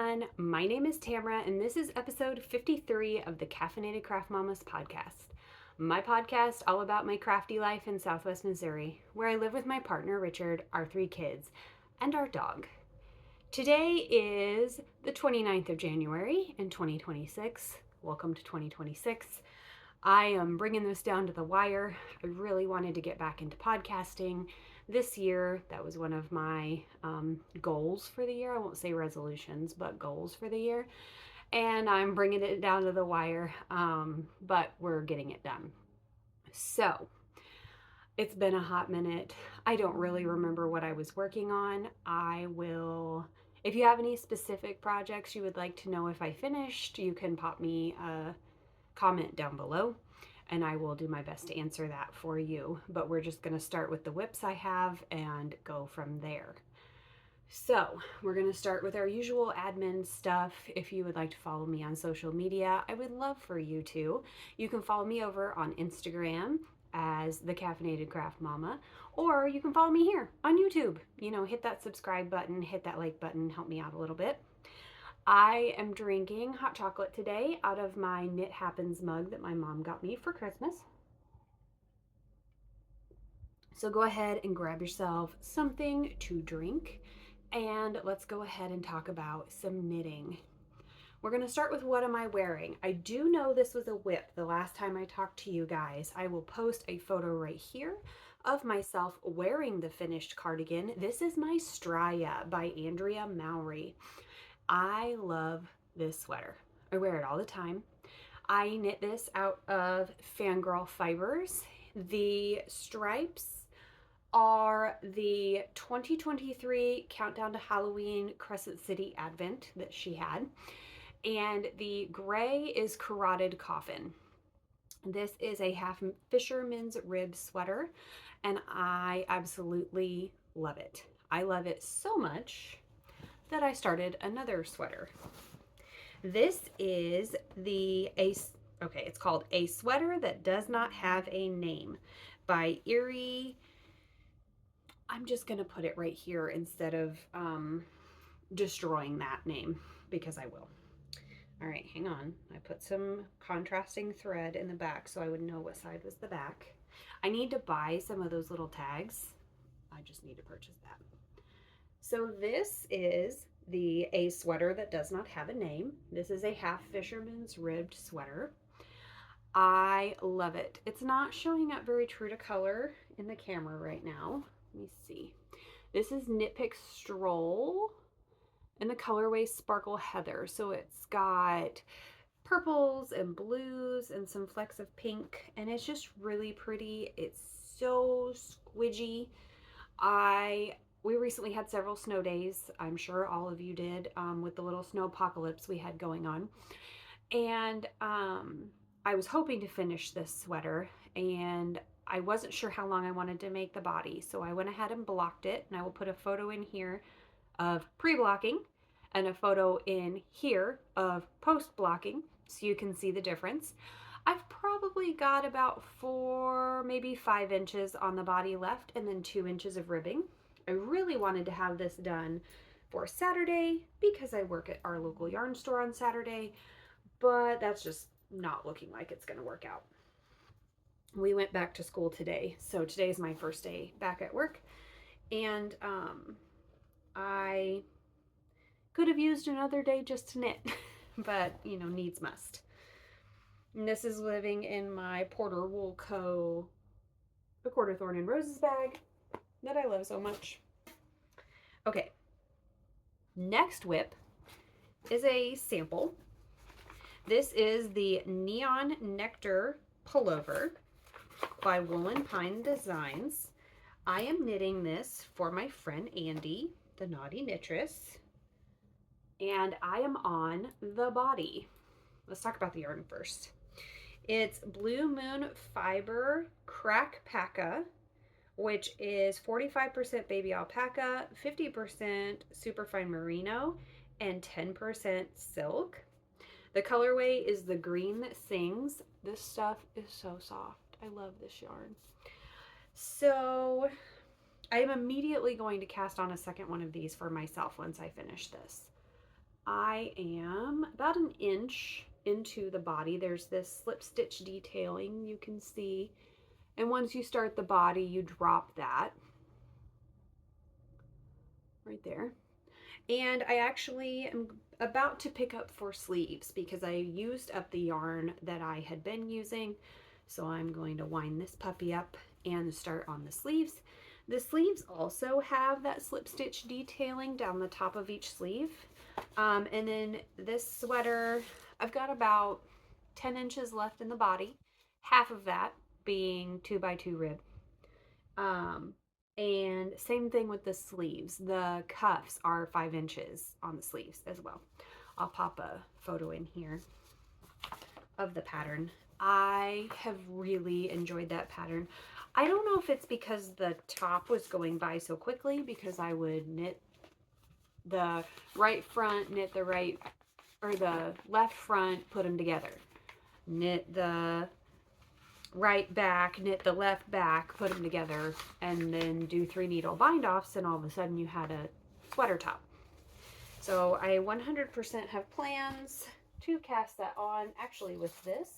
everyone. My name is Tamara, and this is episode 53 of the Caffeinated Craft Mamas podcast. My podcast all about my crafty life in Southwest Missouri, where I live with my partner Richard, our 3 kids, and our dog. Today is the 29th of January in 2026. Welcome to 2026. I am bringing this down to the wire. I really wanted to get back into podcasting this year. That was one of my goals for the year. I won't say resolutions, but goals for the year. And I'm bringing it down to the wire, but we're getting it done. So it's been a hot minute. I don't really remember what I was working on. If you have any specific projects you would like to know if I finished, you can pop me a comment down below and I will do my best to answer that for you. But we're just going to start with the whips I have and go from there. So we're going to start with our usual admin stuff. If you would like to follow me on social media, I would love for you to. You can follow me over on Instagram as the Caffeinated Craft Mama, or you can follow me here on YouTube. Hit that subscribe button, hit that like button, help me out a little bit. I am drinking hot chocolate today out of my Knit Happens mug that my mom got me for Christmas. So go ahead and grab yourself something to drink and let's go ahead and talk about some knitting. We're going to start with what am I wearing? I do know this was a whip the last time I talked to you guys. I will post a photo right here of myself wearing the finished cardigan. This is my Straya by Andrea Mowry. I love this sweater. I wear it all the time. I knit this out of Fangirl Fibers. The stripes are the 2023 Countdown to Halloween Crescent City Advent that she had. And the gray is Carotid Coffin. This is a half fisherman's rib sweater, and I absolutely love it. I love it so much that I started another sweater. This is it's called A Sweater That Does Not Have a Name by Erie. I'm just going to put it right here instead of destroying that name because I will. All right, hang on. I put some contrasting thread in the back so I would know what side was the back. I need to buy some of those little tags. I just need to purchase that. So this is the A Sweater That Does Not Have a Name. This is a half fisherman's ribbed sweater. I love it. It's not showing up very true to color in the camera right now. Let me see. This is Knit Pick Stroll in the colorway Sparkle Heather. So it's got purples and blues and some flecks of pink, and it's just really pretty. It's so squidgy. We recently had several snow days. I'm sure all of you did, with the little snow apocalypse we had going on. And I was hoping to finish this sweater, and I wasn't sure how long I wanted to make the body. So I went ahead and blocked it, and I will put a photo in here of pre-blocking and a photo in here of post-blocking so you can see the difference. I've probably got about 4, maybe 5 inches on the body left and then 2 inches of ribbing. I really wanted to have this done for Saturday because I work at our local yarn store on Saturday, but that's just not looking like it's going to work out. We went back to school today, so today's my first day back at work, and I could have used another day just to knit, but needs must. And this is living in my Porter Wool Co. The Quarter Thorn and Roses bag that I love so much. Okay, next whip is a sample. This is the Neon Nectar Pullover by Woolen Pine Designs. I am knitting this for my friend Andy, the Naughty Knitress, and I am on the body. Let's talk about the yarn first. It's Blue Moon Fiber Crackpaca, which is 45% baby alpaca, 50% superfine merino, and 10% silk. The colorway is the Green That Sings. This stuff is so soft. I love this yarn. So I am immediately going to cast on a second one of these for myself once I finish this. I am about an inch into the body. There's this slip stitch detailing you can see. And once you start the body, you drop that right there. And I actually am about to pick up for sleeves because I used up the yarn that I had been using. So I'm going to wind this puppy up and start on the sleeves. The sleeves also have that slip stitch detailing down the top of each sleeve. And then this sweater, I've got about 10 inches left in the body, half of that being 2x2 rib. And same thing with the sleeves. The cuffs are 5 inches on the sleeves as well. I'll pop a photo in here of the pattern. I have really enjoyed that pattern. I don't know if it's because the top was going by so quickly, because I would knit the right front, knit the right or the left front, put them together. Knit the right back, knit the left back, put them together, and then do 3 needle bind offs, and all of a sudden you had a sweater top. So I 100% have plans to cast that on, actually with this.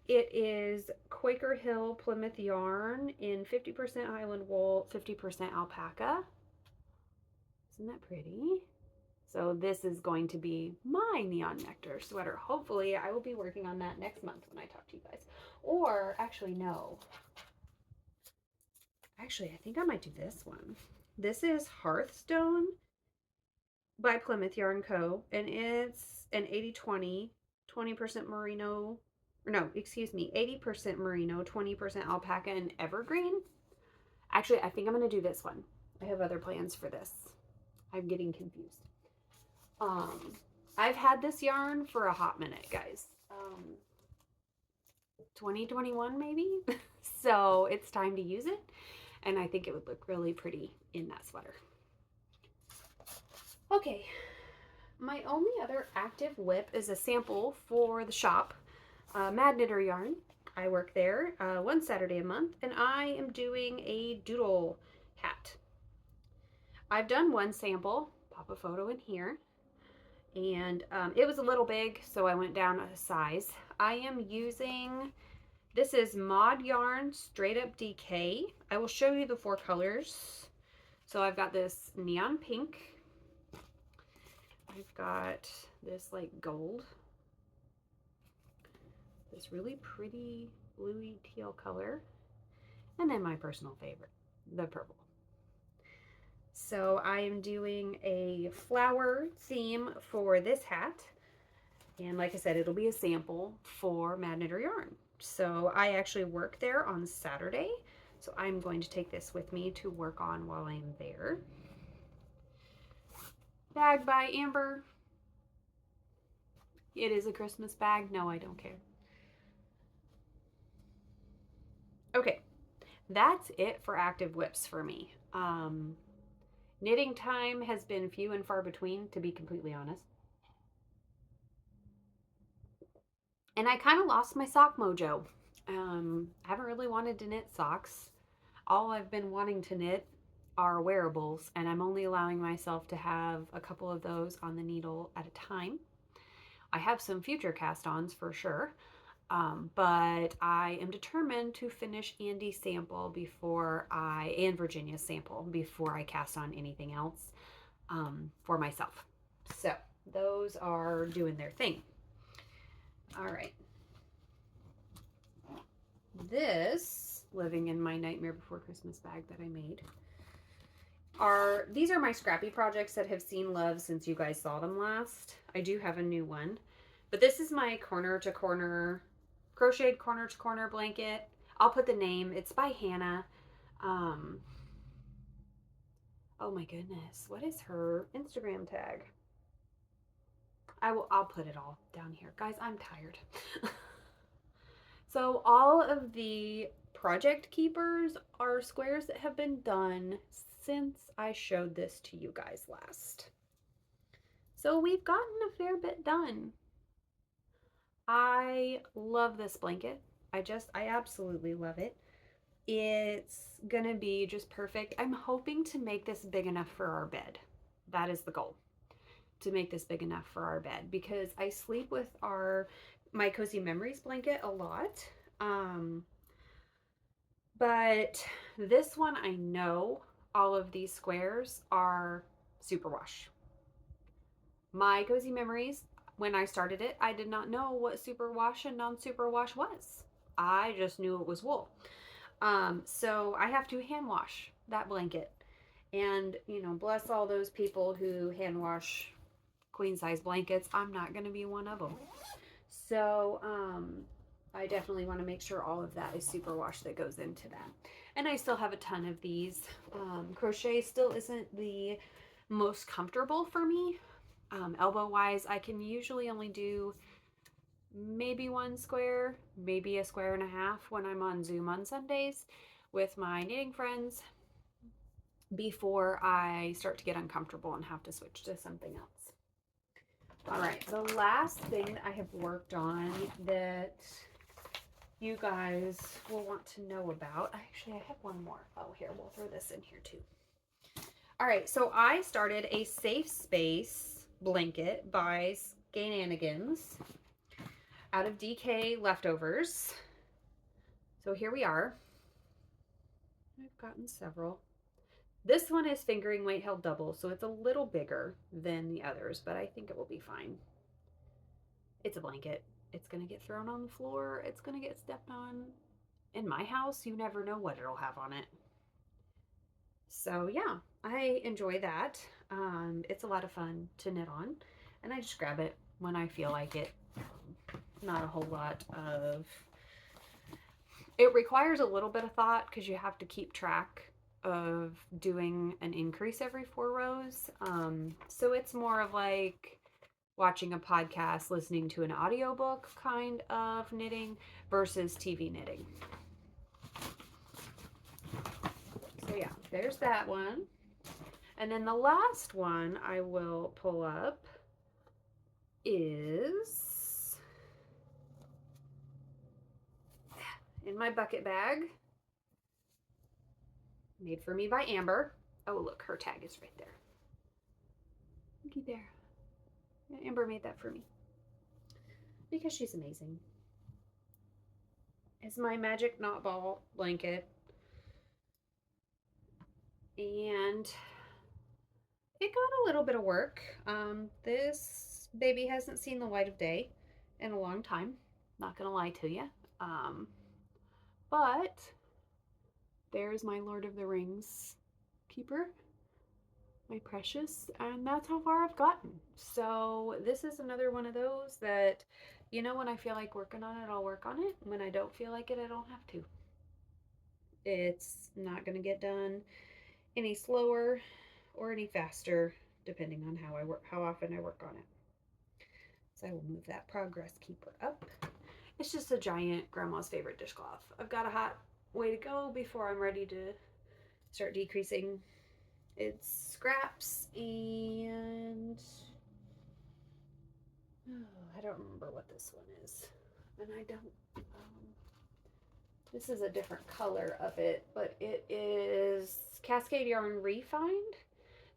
It is Quaker Hill Plymouth yarn in 50% Highland wool, 50% alpaca. Isn't that pretty? So this is going to be my Neon Nectar sweater. Hopefully I will be working on that next month when I talk to you guys. Or actually, no. Actually, I think I might do this one. This is Hearthstone by Plymouth Yarn Co. And it's an 80-20, 20% merino, or no, excuse me, 80% merino, 20% alpaca and evergreen. Actually, I think I'm going to do this one. I have other plans for this. I'm getting confused. I've had this yarn for a hot minute, guys. 2021 maybe. So it's time to use it. And I think it would look really pretty in that sweater. Okay. My only other active whip is a sample for the shop, Mad Knitter Yarn. I work there one Saturday a month, and I am doing a doodle hat. I've done one sample, pop a photo in here, and it was a little big, so I went down a size. I am using, this is Mod Yarn Straight Up DK. I will show you the 4 colors. So I've got this neon pink. I've got this like gold. This really pretty bluey teal color. And then my personal favorite, the purple. So I am doing a flower theme for this hat. And like I said, it'll be a sample for Mad Knitter Yarn. So I actually work there on Saturday. So I'm going to take this with me to work on while I'm there. Bag by Amber. It is a Christmas bag. No, I don't care. Okay, that's it for active whips for me. Knitting time has been few and far between, to be completely honest. And I kind of lost my sock mojo. I haven't really wanted to knit socks. All I've been wanting to knit are wearables, and I'm only allowing myself to have a couple of those on the needle at a time. I have some future cast-ons for sure, but I am determined to finish Andy's sample and Virginia's sample before I cast on anything else for myself. So those are doing their thing. All right. This Living in My Nightmare Before Christmas bag that I made these are my scrappy projects that have seen love since you guys saw them last. I do have a new one, but this is my corner to corner crocheted corner to corner blanket. I'll put the name. It's by Hannah. Oh my goodness, what is her Instagram tag? I'll put it all down here. Guys, I'm tired. So all of the project keepers are squares that have been done since I showed this to you guys last. So we've gotten a fair bit done. I love this blanket. I absolutely love it. It's gonna be just perfect. I'm hoping to make this big enough for our bed. That is the goal. to make this big enough for our bed, because I sleep with my Cozy Memories blanket a lot. But this one, I know all of these squares are superwash. My Cozy Memories, when I started it, I did not know what superwash and non-superwash was. I just knew it was wool. So I have to hand wash that blanket. And, bless all those people who hand wash queen size blankets. I'm not going to be one of them. So, I definitely want to make sure all of that is superwash that goes into that. And I still have a ton of these. Crochet still isn't the most comfortable for me. Elbow wise, I can usually only do maybe one square, maybe a square and a half when I'm on Zoom on Sundays with my knitting friends before I start to get uncomfortable and have to switch to something else. All right, the last thing that I have worked on that you guys will want to know about. Actually, I have one more. Oh, here, we'll throw this in here too. All right, so I started a Safe Space blanket by Skainanigans out of DK leftovers. So here we are. I've gotten several. This one is fingering weight held double, so it's a little bigger than the others, but I think it will be fine. It's a blanket. It's going to get thrown on the floor. It's going to get stepped on. In my house, you never know what it'll have on it. So yeah, I enjoy that. It's a lot of fun to knit on, and I just grab it when I feel like it. Not a whole lot of... It requires a little bit of thought because you have to keep track of doing an increase every 4 rows. So it's more of like watching a podcast, listening to an audiobook kind of knitting versus TV knitting. So yeah, there's that one. And then the last one I will pull up is in my bucket bag. Made for me by Amber. Oh, look, her tag is right there. Looky there. Yeah, Amber made that for me because she's amazing. It's my Magic Knot Ball blanket. And it got a little bit of work. This baby hasn't seen the light of day in a long time. Not gonna lie to you. But there's my Lord of the Rings keeper, my precious, and that's how far I've gotten. So this is another one of those that, when I feel like working on it, I'll work on it. When I don't feel like it, I don't have to. It's not going to get done any slower or any faster, depending on how often I work on it. So I will move that progress keeper up. It's just a giant grandma's favorite dishcloth. I've got a hot way to go before I'm ready to start decreasing its scraps, and I don't remember what this one is, and I don't this is a different color of it, but it is Cascade Yarn Refined.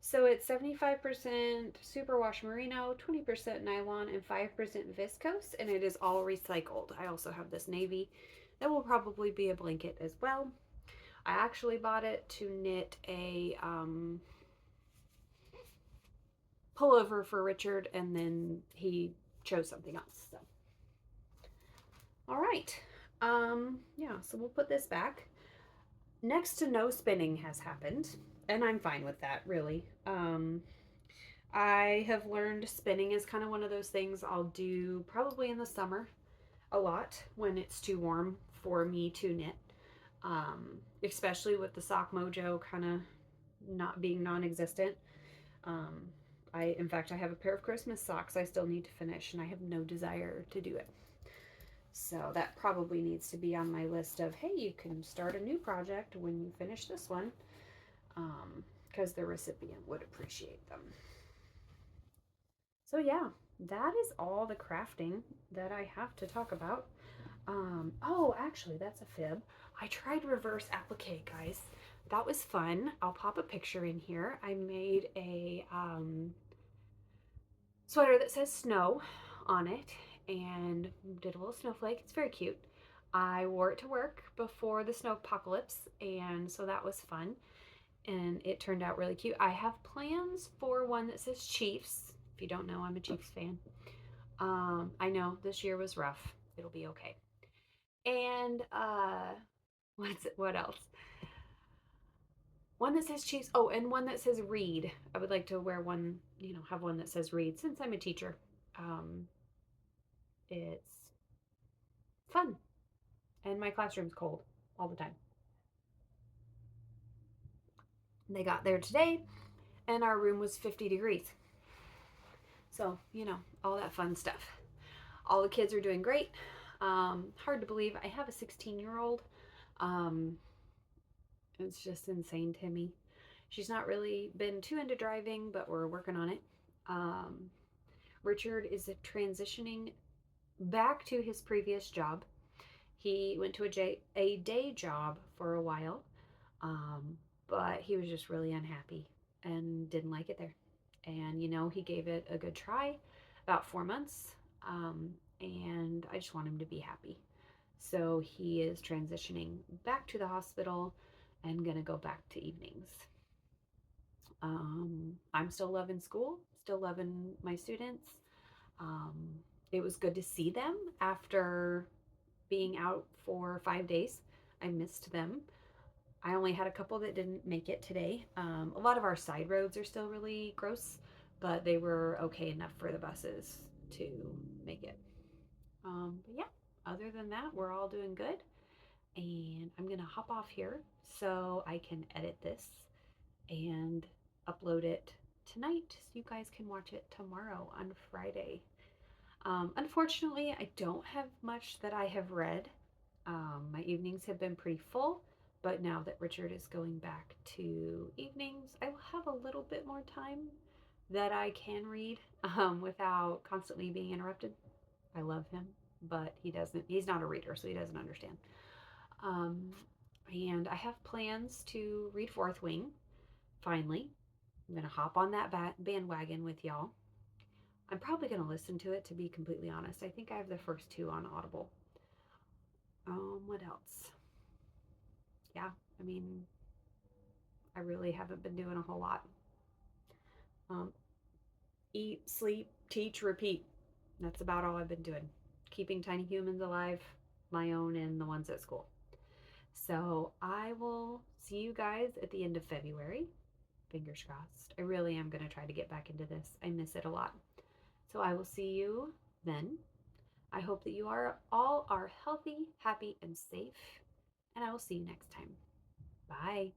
So it's 75% superwash merino, 20% nylon, and 5% viscose, and it is all recycled. I also have this navy that will probably be a blanket as well. I actually bought it to knit a pullover for Richard, and then he chose something else. So, all right. Yeah, so we'll put this back. Next to no spinning has happened, and I'm fine with that, really. I have learned spinning is kind of one of those things I'll do probably in the summer a lot when it's too warm for me to knit. Especially with the Sock Mojo kind of not being non-existent. In fact, I have a pair of Christmas socks I still need to finish, and I have no desire to do it. So that probably needs to be on my list of, hey, you can start a new project when you finish this one, because the recipient would appreciate them. So yeah, that is all the crafting that I have to talk about. Oh, actually, that's a fib. I tried reverse applique, guys. That was fun. I'll pop a picture in here. I made a sweater that says snow on it and did a little snowflake. It's very cute. I wore it to work before the snow apocalypse, and so that was fun. And it turned out really cute. I have plans for one that says Chiefs. If you don't know, I'm a Chiefs fan. I know this year was rough. It'll be okay. And what else? One that says Chiefs. Oh, and one that says Read. I would like to wear one, have one that says Read since I'm a teacher. Um, it's fun, and my classroom's cold all the time. They got there today, and our room was 50 degrees. So, all that fun stuff. All the kids are doing great. Hard to believe I have a 16-year-old. Um, it's just insane to me. She's not really been too into driving, but we're working on it. Um, Richard is transitioning back to his previous job. He went to a day job for a while, um, but he was just really unhappy and didn't like it there. And, he gave it a good try, about 4 months, and I just want him to be happy. So he is transitioning back to the hospital and going to go back to evenings. I'm still loving school, still loving my students. Um, it was good to see them after being out for 5 days. I missed them. I only had a couple that didn't make it today. A lot of our side roads are still really gross, but they were okay enough for the buses to make it. But yeah, other than that, we're all doing good. And I'm going to hop off here so I can edit this and upload it tonight so you guys can watch it tomorrow on Friday. Unfortunately, I don't have much that I have read. My evenings have been pretty full, but now that Richard is going back to evenings, I will have a little bit more time that I can read without constantly being interrupted. I love him, but he's not a reader, so he doesn't understand. Um, and I have plans to read Fourth Wing, finally. I'm going to hop on that bandwagon with y'all. I'm probably going to listen to it, to be completely honest. I think I have the first two on Audible. What else? Yeah, I mean, I really haven't been doing a whole lot. Um, Eat, sleep, teach, repeat. That's about all I've been doing. Keeping tiny humans alive, my own and the ones at school. So I will see you guys at the end of February. Fingers crossed. I really am going to try to get back into this. I miss it a lot. So I will see you then. I hope that you all are healthy, happy, and safe. And I will see you next time. Bye.